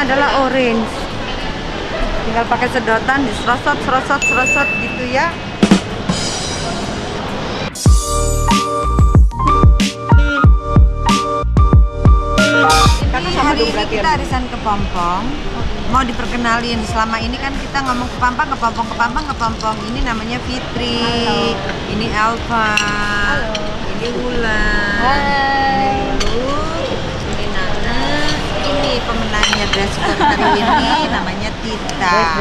adalah orange. Tinggal pakai sedotan, diserosot gitu ya. Hari ini kita arisan Kepompong. Mau diperkenalin, selama ini kan kita ngomong kepompong. Ini namanya Fitri. Halo. Ini Alfa. Halo. Ini Wulan. Ini Lulu. Ini Nana. Ini pemenangnya dress code hari ini namanya Tita.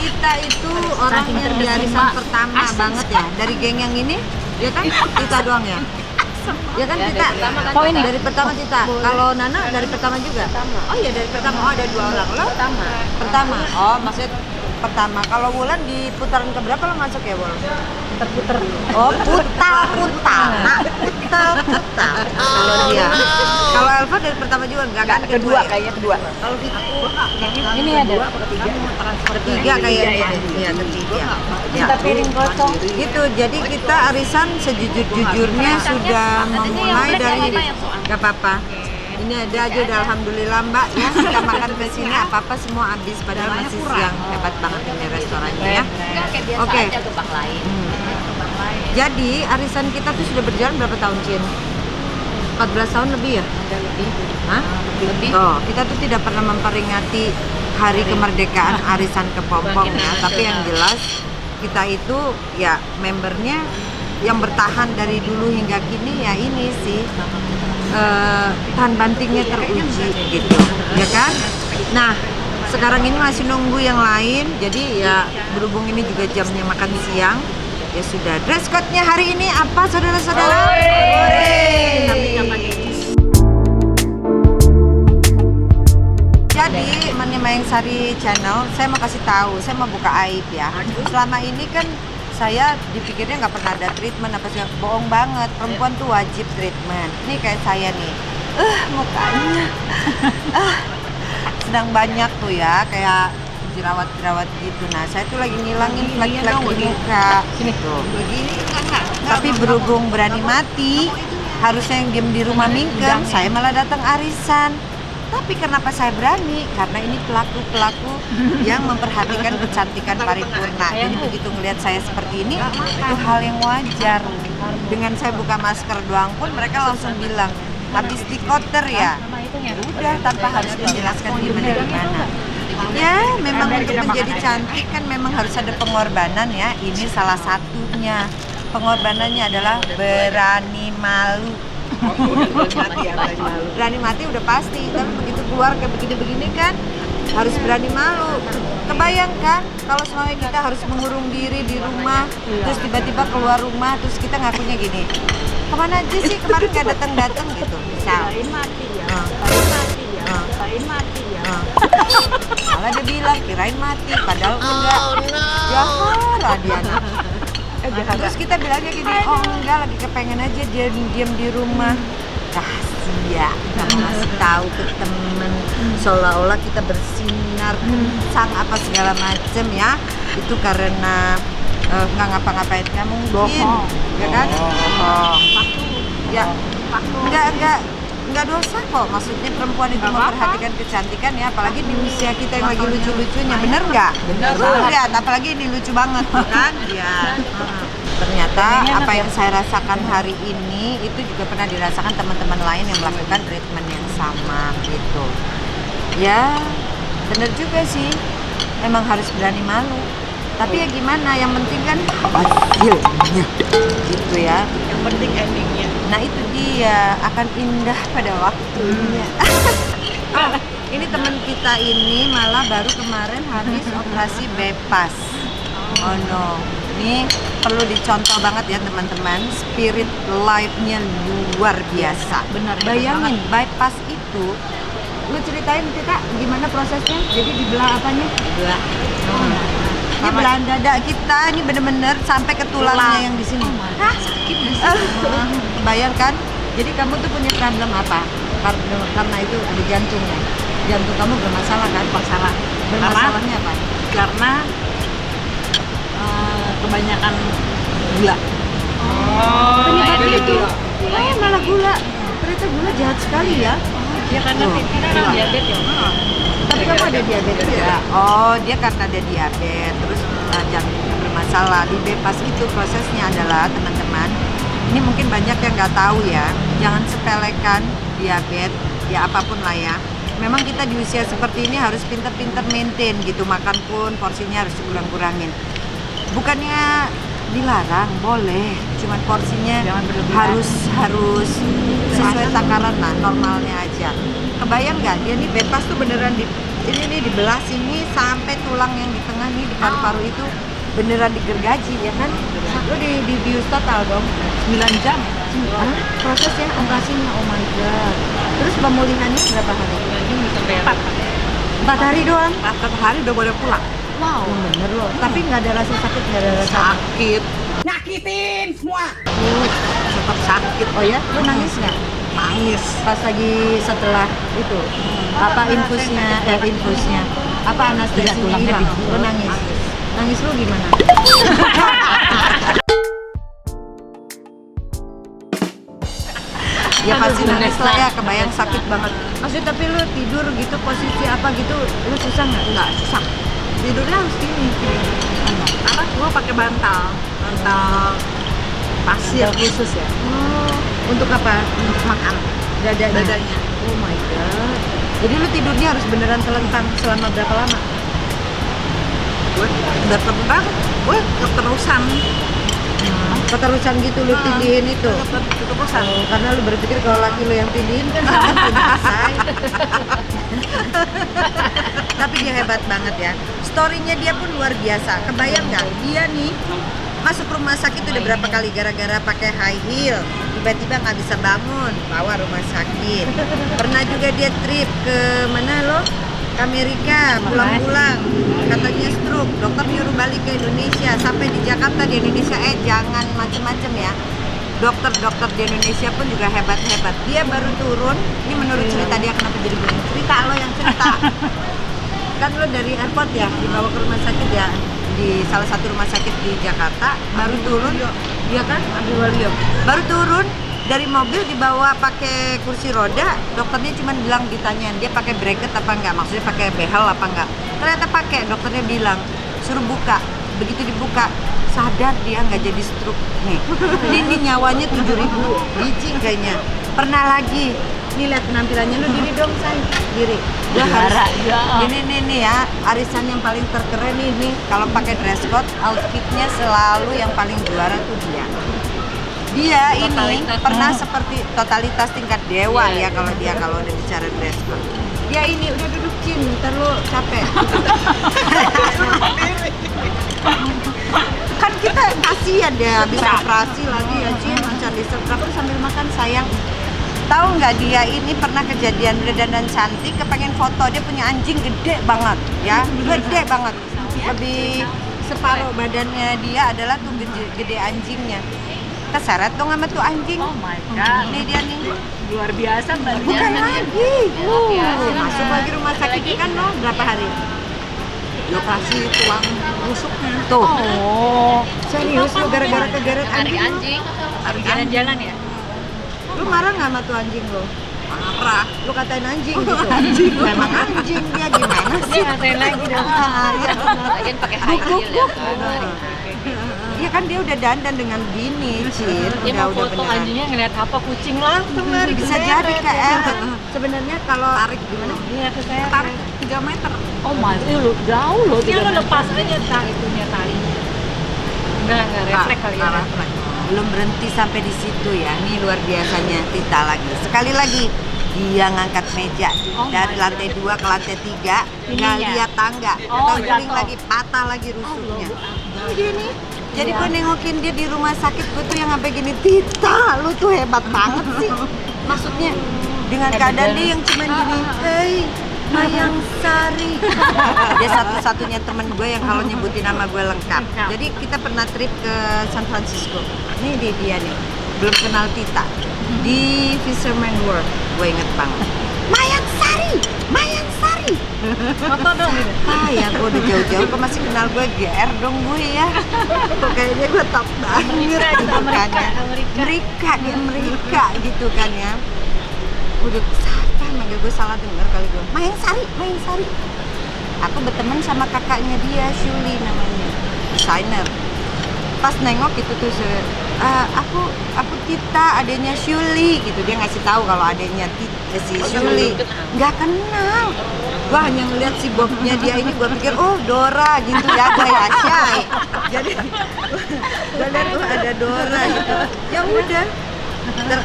Tita itu orang yang di arisan pertama banget ya. Dari geng yang ini, ya kan? Tita doang ya? Ya kan Tita? Oh ini? Dari pertama Tita. Kalau Nana dari pertama juga? Oh iya dari pertama. Oh ada 2 orang. Lo? Pertama. Oh maksudnya pertama. Kalau Wulan di putaran keberapa lo masuk ya Wul? Puter-puter. Oh putar. Kalau dia. Kalau Elva dari pertama juga enggak kan? Kedua kayaknya kedua. Kalau Vita Ini ada ketiga kayaknya. Iya ketiga. Ya. kita piring kosong. Gitu, jadi kita arisan sejujur-jujurnya sudah memulai dari nggak apa-apa. Ini ada aja udah alhamdulillah Mbak ya. Kita makan ke sini apa-apa semua habis padahal masih siang. Hebat banget ini restorannya ya. Oke. Jadi arisan kita tuh sudah berjalan berapa tahun, Cin? 14 tahun lebih ya? Hah? Lebih. Oh, kita tuh tidak pernah memperingati hari kemerdekaan arisan Kepompong ya, tapi yang jelas kita itu ya membernya yang bertahan dari dulu hingga kini ya ini sih tahan bantingnya teruji gitu ya kan. Nah sekarang ini masih nunggu yang lain, jadi ya berhubung ini juga jamnya makan siang ya sudah. Dress code-nya hari ini apa saudara-saudara? Jadi temannya Mayang Sari Channel, saya mau kasih tahu, saya mau buka aib ya. Selama ini kan saya dipikirnya nggak pernah ada treatment apa sih, bohong banget. Perempuan tuh wajib treatment. Ini kayak saya nih, mukanya, sedang banyak tuh ya, kayak jerawat-jerawat gitu. Nah, saya tuh lagi ngilangin flek-flek di muka. Sini tuh. Tapi berhubung berani mati, harusnya yang diem di rumah mingkem, saya malah datang arisan. Tapi kenapa saya berani? Karena ini pelaku-pelaku yang memperhatikan kecantikan paripurna. Jadi begitu ngelihat saya seperti ini, itu hal yang wajar. Dengan saya buka masker doang pun mereka langsung bilang, habis dikoter ya? Udah, tanpa harus menjelaskan gimana. Ya, memang untuk menjadi cantik kan memang harus ada pengorbanan ya. Ini salah satunya. Pengorbanannya adalah berani malu. Berani mati udah pasti, tapi begitu keluar kayak begini-begini kan harus berani malu. Kebayangkan kalau selama kita harus mengurung diri di rumah, terus tiba-tiba keluar rumah, terus kita ngakunya gini, kemana aja sih kemarin nggak datang gitu, misal. Malah dia bilang kirain mati, padahal enggak. Jahat dia anak. Terus kita bilangnya gini, oh enggak, lagi kepengen aja dia diam di rumah. Rahasia, kamu ngasih tahu ke temen, seolah-olah kita bersinar, sang apa segala macem ya. Itu karena nggak ngapa-ngapain, nggak mungkin, ya kan? Ya, nggak dosa kok. Maksudnya perempuan itu memperhatikan kecantikan ya, apalagi di usia kita yang lagi lucu-lucunya, bener nggak? Bener. Lihat, apalagi ini lucu banget, kan? Ya. Ternyata apa yang saya rasakan hari ini itu juga pernah dirasakan teman-teman lain yang melakukan treatment yang sama gitu. Ya, bener juga sih. Memang harus berani malu. Tapi ya gimana? Yang penting kan hasilnya, gitu ya. Yang penting endingnya. Nah itu dia, akan indah pada waktunya. Ini teman kita ini malah baru kemarin habis operasi bypass. Oh no, ini perlu dicontoh banget ya teman-teman. Spirit life-nya luar biasa. Benar. Bayangin bypass itu, lu ceritain kita gimana prosesnya? Jadi dibelah apanya? Dibelah. Ini belahan dada kita, ini bener-bener sampai ke tulangnya yang di sini. Hah? Sakit Bayangkan. Jadi kamu tuh punya problem apa? Karena itu ada jantungnya. Jantung kamu bermasalah kan? Masalah. Bermasalahnya apa? Karena kebanyakan gula. Penyebabnya itu. Malah gula. Ternyata gula jahat sekali ya. Ya karena kita kan diabetes ya. Tapi kamu ada diabetes ya? Oh, dia karena ada diabetes, terus jantung bermasalah. Di bypass itu prosesnya adalah teman-teman. Ini mungkin banyak yang nggak tahu ya. Jangan sepelekan diabetes, ya apapun lah ya. Memang kita di usia seperti ini harus pinter-pinter maintain gitu. Makan pun porsinya harus dikurang-kurangin. Bukannya dilarang, boleh. Cuman porsinya harus sesuai takaran lah, normalnya aja. Kebayang nggak dia nih bypass tuh beneran ini nih dibelah sini sampai tulang yang di tengah nih di paru-paru itu beneran digergaji ya kan? Lu di bius total dong 9 jam. prosesnya operasinya, oh my god. Terus pemulihannya berapa hari? Sampai 4 hari doang? 4 hari udah boleh pulang. Wow, bener loh. Tapi nggak ada rasa sakit, nggak ada rasa Sakit. Nyakitin semua. tetap sakit. Oh ya? Lu nangis nggak? Nangis. Pas lagi setelah itu apa infusnya apa anestesinya hilang, lu nangis lu gimana? Ya pasti nangis lah ya, kebayang sakit banget. Maksudnya tapi lu tidur gitu posisi apa gitu, lu susah nggak? Nggak susah. Tidurnya harus gini. Karena gua pakai bantal pasir khusus ya. Oh, untuk apa? Untuk makan dadanya. Oh my god. Jadi lu tidurnya harus beneran telentang selama berapa lama? Gue udah terbang, gue keterusan. Keterusan gitu lu tindihin itu? Keterusan. Oh, karena lu berpikir kalau laki lu yang tindihin kan sangat udah selesai. Tapi dia hebat banget ya. Story-nya dia pun luar biasa. Kebayang nggak? Dia nih masuk rumah sakit udah berapa kali gara-gara pakai high heel, tiba-tiba nggak bisa bangun, bawa rumah sakit. Pernah juga dia trip ke mana lo? Ke Amerika, pulang-pulang katanya stroke, dokter nyuruh balik ke Indonesia. Sampai di Jakarta, di Indonesia jangan macem-macem ya. Dokter-dokter di Indonesia pun juga hebat-hebat. Dia baru turun, ini menurut cerita dia, kenapa jadi gue cerita, lo yang cerita. Kan lo dari airport ya, dibawa ke rumah sakit ya, di salah satu rumah sakit di Jakarta, baru turun, dia kan Abdul Waluyo, baru turun dari mobil dibawa pakai kursi roda, dokternya cuma bilang, ditanyain dia pakai bracket apa enggak, maksudnya pakai behel apa enggak, ternyata pakai, dokternya bilang suruh buka, begitu dibuka sadar dia nggak jadi stroke nih. Ini nyawanya 7.000 biji kayaknya. Pernah lagi nih, lihat penampilannya, lu diri dong say, diri. Gua harus ini nih ya, arisan yang paling terkeren ini kalau pakai dress code, outfitnya selalu yang paling juara tuh dia. Dia ini pernah seperti totalitas tingkat dewa ya kalau dia kalau udah bicara dress code. Dia ini udah duduk Cin, ntar lu capek. Kan kita kasihan deh habis operasi lagi ya Cin, macam disetrap terus sambil makan sayang. Tahu nggak dia ini pernah kejadian udah dandan cantik, kepengen foto, dia punya anjing gede banget ya, gede banget, lebih separuh badannya dia adalah tuh gede anjingnya. Keseret dong sama tuh anjing. Oh my god. Nih dia nih. Luar biasa Mbak. Bukan lagi. Masuk lagi rumah sakit kan lo berapa hari? Operasi tulang rusuknya. Tuh. Oh. Serius lu gara-gara kegeret Tarik anjing? anjing, harus jalan-jalan ya? Lu marah nggak sama tuh anjing lo? Marah. Lu katain anjing gitu? Memang anjing dia gimana sih? Dia ngatain lagi dong. Iya benar. Lagian pakai high heel ya kan. Iya kan dia udah dandan dengan gini, Cin. Dia mau Udah foto beneran. anjingnya ngeliat apa kucing langsung lari. Bisa jadi KL. Sebenarnya kalau Tarik gimana? Iya ke saya. Tarik 3 meter. Oh my, lu jauh loh. Dia lo lepas aja itunya tali. Enggak refleks kali ya. Refleks. belum berhenti sampai di situ ya. Ini luar biasanya Tita lagi. Sekali lagi dia ngangkat meja dari lantai 2 ke lantai 3, nggak lihat tangga, guling lagi, patah lagi rusuknya. Dia nih. Jadi gue nengokin dia di rumah sakit, gue tuh yang sampai gini, Tita, lu tuh hebat banget sih. Maksudnya dengan keadaan dia yang cuman gini, hey, Mayang Sari. Dia satu-satunya temen gue yang kalau nyebutin nama gue lengkap. Jadi kita pernah trip ke San Francisco. Ini dia nih, belum kenal Tita. Di Fisherman World, gue inget banget. Mayang Sari, Mayang Sari. Foto dong gitu. Ya gue udah jauh-jauh, kok masih kenal gue, GR dong gue ya. Kok kayaknya gue top banget gitu kan ya. Amerika di Amerika gitu kan ya. Udah siapa manggil gue salah dengar kali gue. Mayang Sari. Aku berteman sama kakaknya dia, Shuli namanya, desainer. Pas nengok itu tuh aku Tita, adanya Shuli gitu. Dia ngasih tahu kalau adanya si Shuli. Nggak kenal. Gua hanya ngeliat si Bobnya dia ini, gua pikir oh Dora gitu ya, kayak Syai. Jadi gua lihat ada Dora gitu. Ya udah.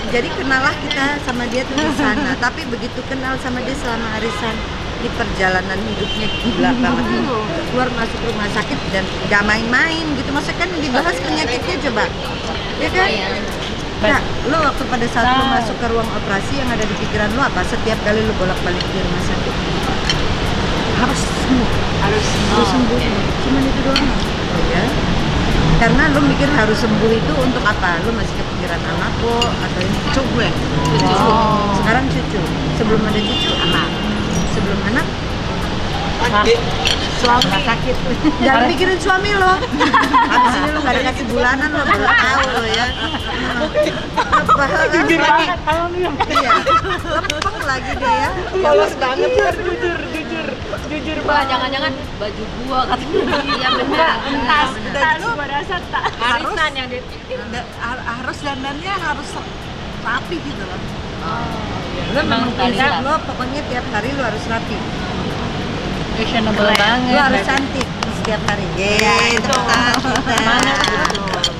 Jadi kenalah kita sama dia tuh di sana. Tapi begitu kenal sama dia selama arisan, di perjalanan hidupnya gila banget. Keluar masuk rumah sakit dan gak main-main gitu. Maksudnya kan dibahas penyakitnya coba. Ya kan? Nah, lo waktu pada saat lo masuk ke ruang operasi, yang ada di pikiran lo apa? Setiap kali lo bolak-balik di rumah sakit, harus sembuh. Cuman itu doang. Ya. Karena lo mikir harus sembuh itu untuk apa? Lo masih kepikiran anak lo atau ini? Cucu gue. Sekarang cucu. Sebelum ada cucu, anak. Sebelum anak, suami sakit. Jangan mikirin suami lo. Habis ini lo gak dikasih bulanan lo, baru tahu lo ya. Jujur banget kalau lu. Iya, lempeng lagi deh ya. Polos banget. Jujur banget. Jangan-jangan baju gua katanya. Iya benar. Tas lu pada saat arisan yang di Harus dandannya harus rapi gitu loh. Lo memang prinsip lo pokoknya tiap hari lo harus rapi. fashionable banget. Lo harus cantik setiap hari. Gitu.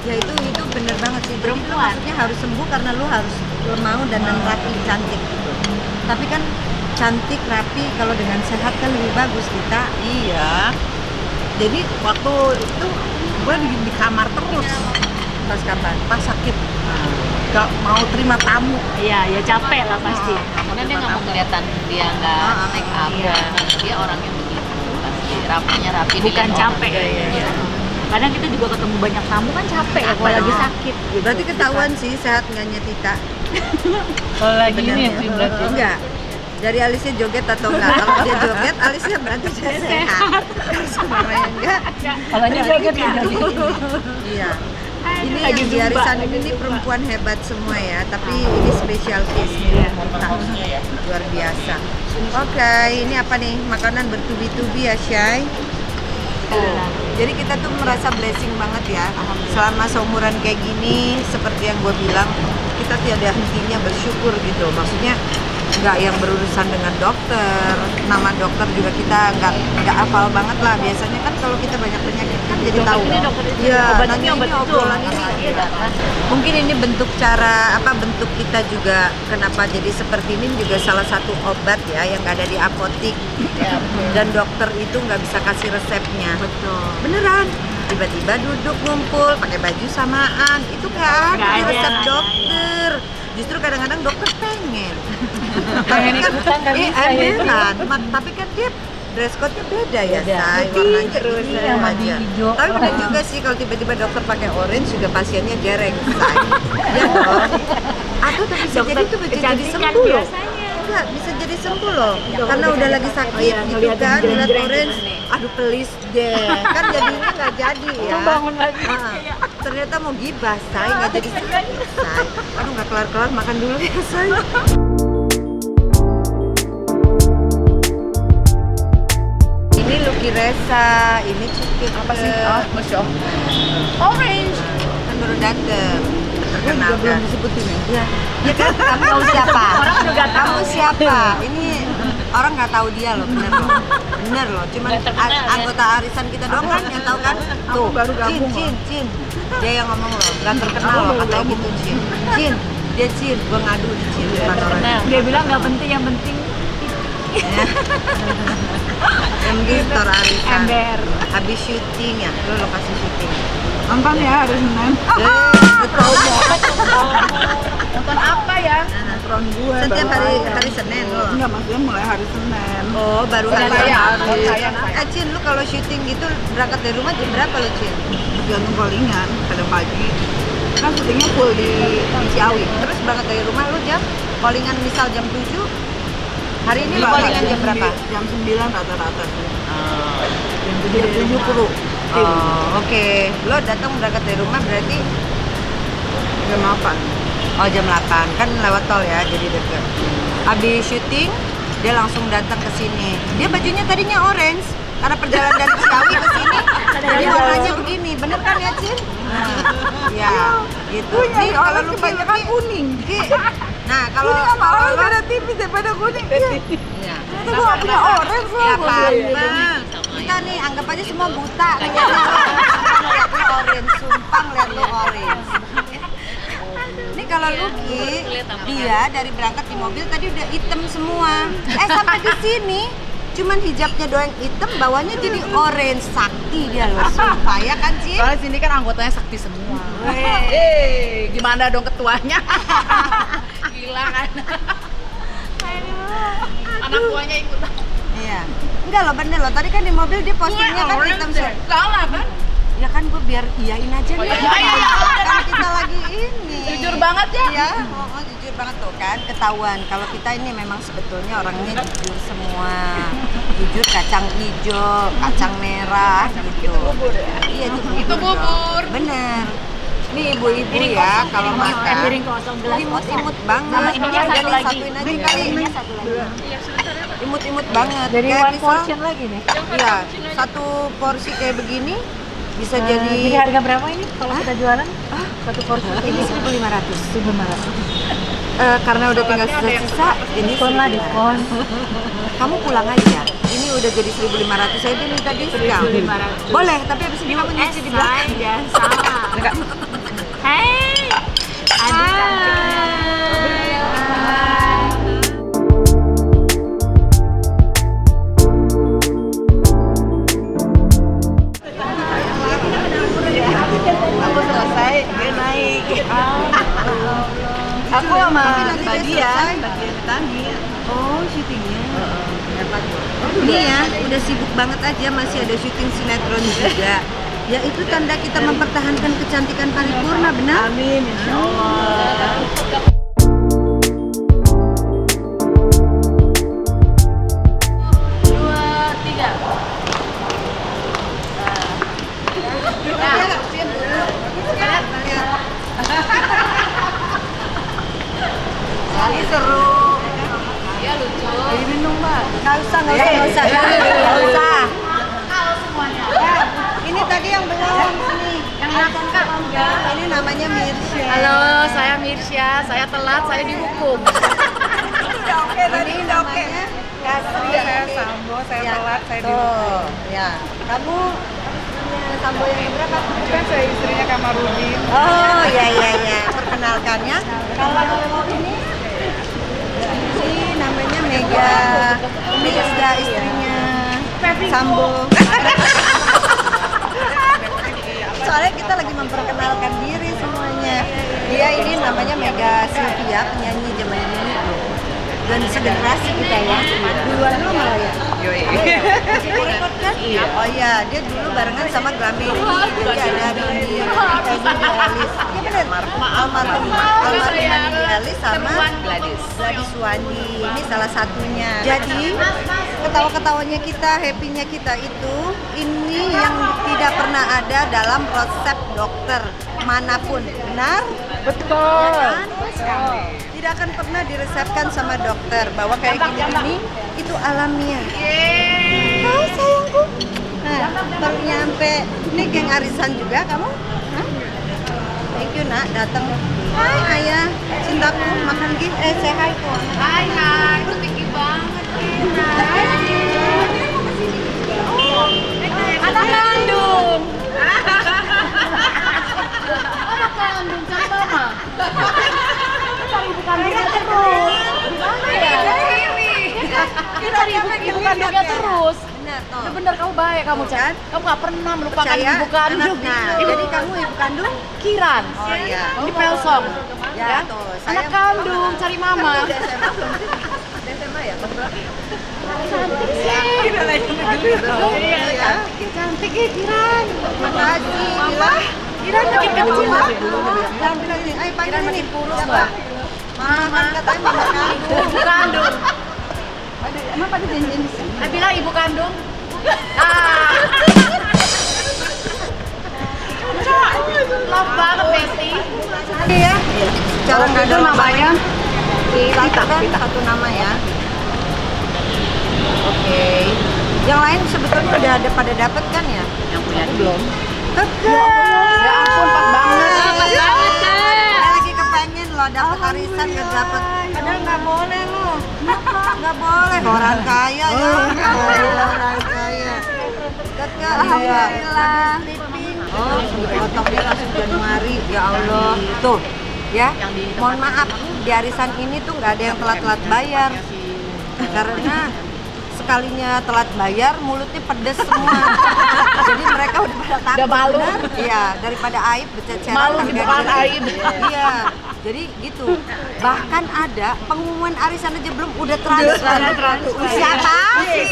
Ya itu bener banget sih. Jadi lo maksudnya harus sembuh karena lo mau dan rapi, cantik gitu. Tapi kan cantik, rapi kalau dengan sehat kan lebih bagus kita. Iya. Jadi waktu itu gue di kamar terus. Pas kapan? Pas sakit. Gak mau terima tamu. Iya, ya capek lah pasti. Karena dia nggak mau kelihatan dia nggak make up. Iya. Dia orangnya begitu pasti rapinya rapi. Bukan dia capek. Iya. Kadang kita juga ketemu banyak tamu kan capek ya kalau lagi sakit gitu. Berarti ketahuan sih sehat nggaknya Tita. Kalau lagi ini Benernya. ya sih berarti. Enggak. Dari alisnya joget atau enggak? Kalau dia joget, alisnya berarti dia sehat. Kalau sebenarnya enggak. Kalau ini joget ya. Iya. Ini lagi yang di Zumba. arisan ini perempuan hebat semua ya, tapi ini special case nih, luar biasa. Oke, ini apa nih? Makanan bertubi-tubi ya, Syai. Jadi kita tuh merasa blessing banget ya. Selama seumuran kayak gini, seperti yang gue bilang, kita tiada hentinya bersyukur gitu. Maksudnya nggak yang berurusan dengan dokter, nama dokter juga kita nggak hafal banget lah. Biasanya kan kalau kita banyak penyakit kan jadi tahu. Iya, nanya ini obrolan ini. Mungkin ini bentuk bentuk kita juga kenapa jadi seperti ini juga salah satu obat ya yang nggak ada di apotik. Dan dokter itu nggak bisa kasih resepnya. Betul. Beneran. Tiba-tiba duduk ngumpul pakai baju samaan, itu nggak ada di resep dokter. Justru kadang-kadang dokter pengen. Tapi kan tapi kan dia dress code-nya beda ya, Say. Warnanya ini aja. Tapi benar juga sih kalau tiba-tiba dokter pakai orange juga pasiennya jereng, Say. Ya dong. Atau bisa jadi tuh jadi sembuh loh. Enggak, bisa jadi sembuh loh. Karena udah lagi sakit gitu kan, lihat orange. Aduh please deh. Kan jadinya nggak jadi ya. Bangun lagi. Ternyata mau gibah, Say. Nggak jadi sakit, Say. Aduh nggak kelar-kelar, makan dulu ya, Say. Ini Lucky Resa, ini Cukit. Apa sih? Masya Allah. Orange. Kan baru dateng. Terkenal belum disebutin ya? Ya kan, kamu siapa? Orang juga tahu. Kamu siapa? Ini orang nggak tahu dia loh, bener loh. Cuman Nggak terkenal, ya? anggota arisan kita doang kan yang tahu kan? Tuh, baru gabung, Cin. Dia yang ngomong loh, nggak terkenal loh katanya gitu Cin. Dia Cin, gua ngadu di Cin depan orang. Dia bilang nggak penting, yang penting MG Store arisan. ember. Habis syuting ya, lo lokasi syuting. Nonton ya hari Senin. Betul. Nonton apa ya? Nonton gue. Setiap hari Senin lo. Enggak, maksudnya mulai hari Senin. Oh, baru hari Tayang. Hari. Cin, lu kalau syuting gitu berangkat dari rumah jam berapa lo, Cin? Tergantung callingan, kadang pagi. Kan syutingnya full di Ciawi. Terus berangkat dari rumah lu jam callingan misal jam 7. Hari ini lu callingan jam berapa? Jam 9 rata-rata tuh. Jam 70. Oh, oke. Lo datang berangkat dari rumah berarti Jam 8. Oh jam 8 kan lewat tol ya, jadi deket. Habis syuting dia langsung datang ke sini. Dia bajunya tadinya orange karena perjalanan dari Ciawi ke sini. Jadi warnanya begini, bener kan ya Cin? Ya, gitu. Nih kalau lu banyak kuning. Nah kalau kalau beda tipis daripada kuning. Iya. Itu gua nggak punya orange loh. Ya apa? Kita nih anggap aja semua buta. Lihat lu orange, sumpah lihat lu orange. Ini kalau Lucky, dia dari berangkat di mobil tadi udah hitam semua. Sampai di sini cuman hijabnya doang hitam, bawahnya jadi orange. Sakti dia loh, sumpah ya kan Cin? Soalnya sini kan anggotanya sakti semua. Gimana dong ketuanya? Gila kan? Anak buahnya ikutan. Iya. Enggak loh, bener loh. Tadi kan di mobil dia postingnya kan hitam semua. Salah kan? Ya kan gue biar iyain aja nih. Kan kita lagi ini. Jujur banget ya? Iya, jujur banget tuh kan, ketahuan kalau kita ini memang sebetulnya orangnya jujur semua. Jujur kacang hijau, kacang merah gitu. Itu bubur ya? Iya, Itu bubur. Bener. Ini ibu-ibu ya kalau makan piring kosong gelas imut-imut banget. Sama ininya satu Jadi lagi. satuin aja kali. Ininya satu lagi. Imut-imut banget. Jadi Kayak one misal- portion lagi nih. Iya, satu porsi kayak begini bisa Jadi jadi harga berapa ini kalau kita jualan? Satu porsi ini 1.500. 1.500. Karena udah tinggal sisa-sisa, jadi Diskon lah, diskon. kamu pulang aja. Ini udah jadi 1.500, saya dia minta diskon. 1.500. Boleh, tapi habis ini kamu nyuci di belakang. Jangan salah. Hei. Aku selesai, dia naik. Aku sama bagian tadi. Oh, syutingnya. Ini ya, udah sibuk banget aja, masih ada syuting sinetron juga. Ya itu tanda kita mempertahankan kecantikan paripurna, benar? Amin, insya Allah. 2, 3. Ini seru. Iya lucu. Minum mbak. Nggak usah. Ini tadi yang belum sini. Yang makan Kak. Ini namanya Mirsya. Halo, saya Mirsya. Saya telat, saya dihukum. Udah oke tadi, Ini udah oke. namanya Kasri. Saya Sambo, saya Ya. telat, saya di. Tuh, ya. Kamu Sambo yang berapa? Kan saya istrinya Kamarudin. Oh, ya. Perkenalkan ya. Kalau ini namanya Mega. Ini sudah istrinya Sambo. Soalnya kita lagi memperkenalkan diri semuanya. Dia ini namanya Mega Sylvia, penyanyi zaman dulu. Dan segenerasi kita ya. Duluan lu malah ya. Masih record kan? Oh iya, dia dulu barengan sama Glamedi. Jadi ada Dindi Alis. Iya benar. Almarhum Dindi Alis sama Gladys Wandi. Ini salah satunya. Jadi ketawa-ketawanya kita, happy-nya kita itu ini yang tidak pernah ada dalam resep dokter manapun. Benar? Betul. Tidak akan pernah diresepkan sama dokter bahwa kayak gini-gini itu alamiah. Hai sayangku. Nah, baru nyampe. Ini geng arisan juga kamu? Hah? Thank you nak datang. Hai ayah, cintaku makan gini. Say hi to anak. Hai, itu tinggi banget. Anak kandung. Anak kandung sama mama. Cari ibu kandungnya terus. Gimana ya? Kita cari ibu kandungnya terus. Benar toh. Bener kamu baik kamu Chan. Kamu gak pernah melupakan Percaya ibu kandung. anaknya. Jadi kamu ibu kandung? Kiran. Oh iya. Di Pelsong. Ya, tuh. Anak kandung cari mama. Udah SMA belum sih? Udah SMA ya? Cantik sih. Iya. Cantik ya Kiran. Makasih. Bilang. Kiran makin kecil. Jangan bilang ini. Ayo panggil ini. Siapa? Mama katanya mama kandung. Ibu kandung. Emang pada janjian di sini? Saya bilang ibu kandung. Ah. Love banget Besti. Iya. Secara nggak ada namanya satu kan satu nama ya. Oke. Yang lain sebetulnya udah ada pada dapat kan ya? Yang punya belum. Kekeh. Ya ampun, pas banget. Pas banget, Kak. Saya lagi kepengen loh dapat arisan nggak dapat. Padahal nggak boleh loh. Nggak boleh. Orang kaya ya. Orang kaya. Kekeh. Alhamdulillah. Oh, dipotong dia langsung Januari. Ya Allah. Tuh. Ya. Mohon maaf. Di arisan ini tuh nggak ada yang telat-telat bayar. Karena sekalinya telat bayar mulutnya pedes semua. Jadi mereka udah pada takut. Udah malu. Bener? Iya, daripada aib bececeran. Malu di depan aib. Iya. Jadi gitu. Bahkan ada pengumuman arisan aja belum udah transfer. Siapa sih?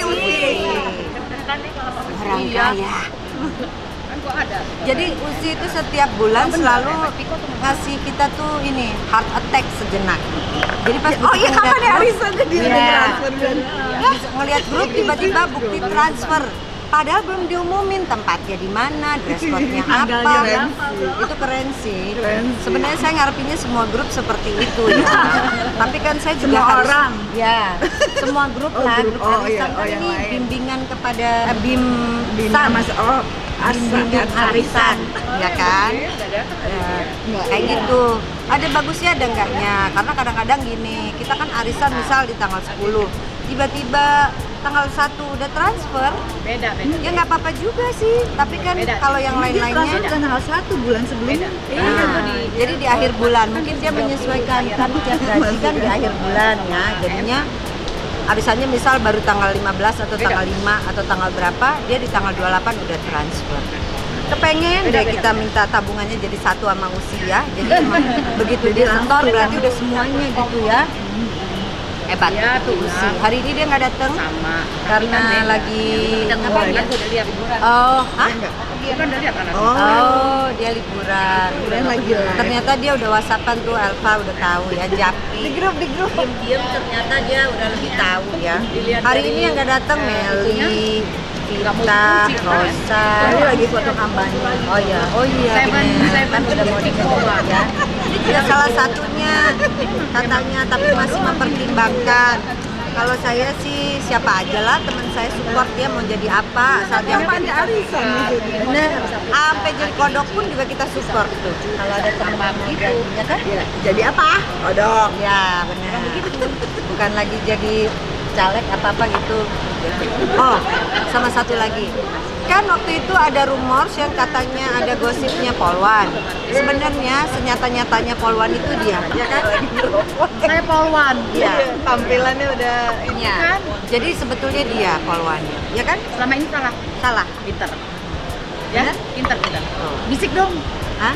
Orang kaya. Jadi Usi itu setiap bulan selalu ngasih kita tuh ini heart attack sejenak. Jadi pas kapan ya arisannya dia transfer ngelihat grup tiba-tiba bukti transfer. Padahal belum diumumin tempatnya di mana, dress code-nya apa. Itu keren sih. Sebenarnya saya ngarepinnya semua grup seperti itu ya. Tapi kan saya juga Semua harus orang. ya, semua grup lah, grup. grup Oh, arisan iya. kan yang ini lain. bimbingan kepada BIM Bina Mas bimbing arisan, ya kan? Ya, kayak gitu. Ada bagusnya ada enggaknya, karena kadang-kadang gini, kita kan arisan misal di tanggal 10, tiba-tiba tanggal 1 udah transfer, Beda. ya nggak apa-apa juga sih. Tapi kan kalau yang lain-lainnya, bukan tanggal 1 bulan sebelumnya. jadi di akhir bulan, mungkin dia menyesuaikan kan tiap gaji kan di akhir bulan ya, jadinya arisannya misal baru tanggal 15 atau tanggal 5 atau tanggal berapa, dia di tanggal 28 udah transfer. Kepengen deh kita minta tabungannya jadi satu sama Usi ya. Jadi emang begitu dia setor berarti udah semuanya gitu ya. Hebat Ya, tuh tuh, Usi. Hari ini dia nggak datang Sama. karena lagi Kita ngapain? lihat udah lihat liburan. Oh, hah? Dia kan udah lihat anak. Oh, dia liburan. Liburan lagi ya. Ternyata dia udah WhatsAppan tuh, Elva udah tahu ya, Japi. Di grup. Diam-diam ternyata dia udah lebih tahu ya. Dilihat Hari dari, ini yang nggak datang Meli, Vita, Rosa. Ini lagi foto kampanye. Oh iya. bener. Kan udah mau dikejar ya. Ini juga salah satunya katanya, tapi masih mempertimbangkan. Kalau saya sih siapa aja lah teman saya support dia mau jadi apa asal dia Kampanye arisan maksudnya. bener, sampai jadi kodok pun juga kita support tuh. Kalau ada teman gitu, ya kan? Jadi apa? Kodok. Ya benar. Bukan lagi jadi caleg apa gitu. Oh, sama satu lagi. Kan waktu itu ada rumors yang katanya ada gosipnya Polwan. Sebenarnya senyata-nyatanya Polwan itu dia, ya kan? Saya polwan. Iya. Tampilannya udah Iya. Jadi sebetulnya dia Polwannya, ya kan? Selama ini salah. Salah. Pinter. Ya, Bener? pinter. Oh. Bisik dong. Hah?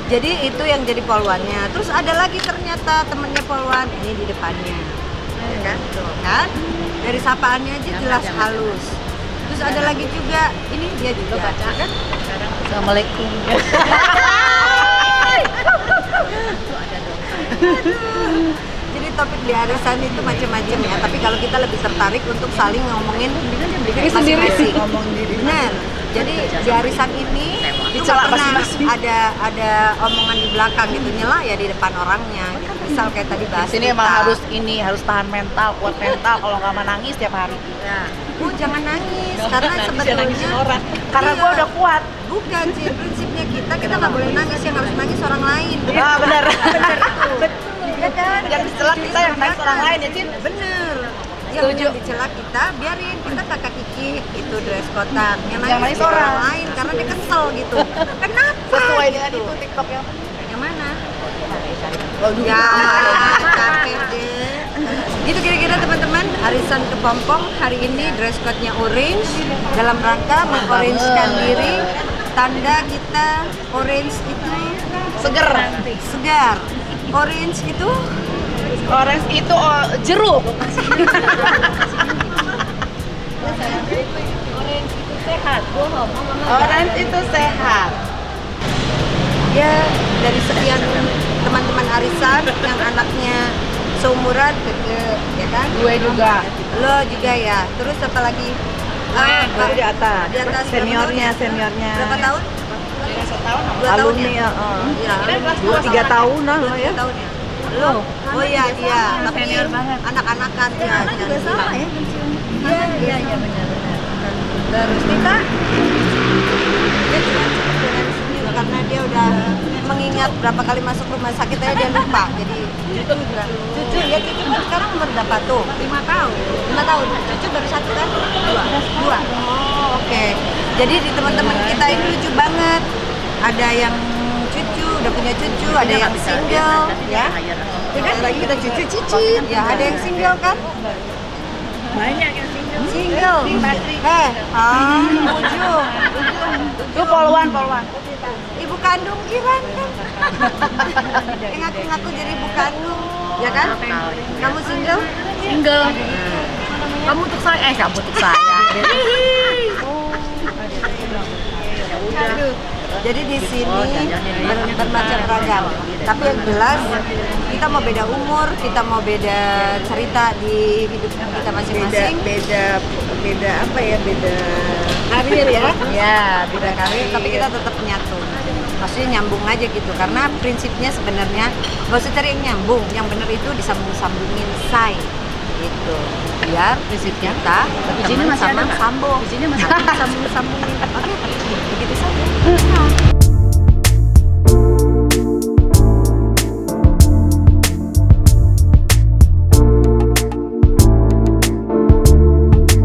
Jadi itu yang jadi polwannya. Terus ada lagi ternyata temennya polwan ini di depannya, ya kan? Tuh kan? Dari sapaannya aja jelas halus. Terus ada lagi juga, ini dia juga, ya kan? Assalamualaikum. Jadi topik di arisan itu macam-macam ya. Tapi kalau kita lebih tertarik untuk saling ngomongin diri sendiri sih. Benar. Jadi di arisan ini itu nggak pernah ada omongan di belakang gitu, nyela ya di depan orangnya. Gitu. Misal kayak tadi bahas. Sini emang harus tahan mental, kuat mental. Kalau nggak menangis tiap hari. Ya. Jangan nangis karena sebetulnya Karena iya. gua udah kuat. Bukan sih prinsipnya kita nggak boleh nangis, yang harus nangis orang lain. Ah benar. Ya kan? Yang dicela kita, yang nangis orang lain ya Cin. Bener. Yang dicela kita biarin, kita kakak Kiki itu dress kotak. Yang nangis orang lain karena dia kesel gitu. Kenapa? Sesuai dengan gitu. itu TikTok yang Yang mana? Ya, capek deh. Gitu kira-kira teman-teman, arisan Kepompong hari ini dress code-nya orange dalam rangka mengorangekan diri. Tanda kita orange itu segar. Orange itu orange itu jeruk. Orange itu sehat. ya dari sekian teman-teman arisan yang anaknya seumuran ya kan? Gue juga. Lo juga ya. Terus apa lagi? Aku di atas. Di atas Seniornya. berapa tahun? 2 tahun Alumni ya? ya. Iya. 2-3 tahun lah lo ya. 2 tahun ya? Lo? Oh iya dia, tapi Senior banget. anak-anakan dia. Juga sama ya. Iya benar. Terus kita dia cuma cukup dengan senyum karena dia udah mengingat berapa kali masuk rumah sakit aja dia lupa. Jadi cucu kan sekarang umur berapa tuh? 5 tahun. 5 tahun. Cucu baru 1 kan? 2. Oh, oke. Jadi di teman-teman kita ini lucu banget. Ada yang cucu, udah punya cucu, ada yang single, ya. Kan lagi kita cucu cicit. Ya, ada yang single kan? Banyak yang single. Single. Ujung. Lu poluan. Ibu kandung Iran kan? Yang ngaku-ngaku jadi ibu kandung, ya kan? Kamu single? Single. Kamu untuk saya, kamu untuk saya. Aduh. Jadi di sini bermacam ragam. Tapi yang jelas kita mau beda umur, kita mau beda cerita di hidup kita masing-masing. Beda apa ya? Beda Karir ya? Ya, beda karir, tapi kita tetap menyatu. Maksudnya nyambung aja gitu, karena prinsipnya sebenarnya nggak usah cari yang nyambung, yang benar itu disambung-sambungin say gitu. Biar prinsipnya kita Izinnya berteman masih sama ada nggak? sambung. Izinnya masih ada. Sambung-sambungin. Oke.